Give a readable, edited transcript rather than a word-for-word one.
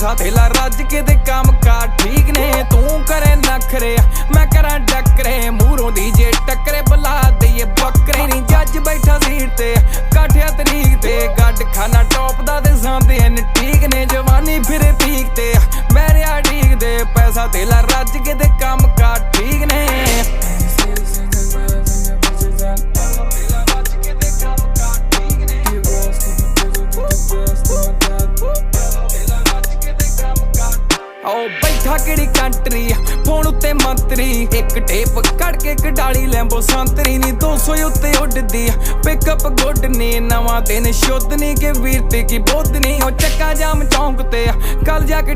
पैसा थेला रज के दे काम कार ठीक ने तू करे नखरे मैं करा डकरे मूरों दी जे टकरे बुला दईए बकरे नी जज बैठा सीट ते काठिया तरीक ते गड खाना टॉप दा ते सामने इन ठीक ने जवानी फिरे पीक ते मेरे आ ठीक दे पैसा थेला रज के दे काम कार ठीक ने बैठा किहड़ी कंट्री फोन उत्ते मंत्री एक टेप कड़ के कडाली लैंबो संतरी नी 200 उत्ते उड़दी पिकअप गुड नी नवा दिन शुद्ध नी के वीर ते की बुद्ध नी ओ चक्का जाम चौंक ते कल जाके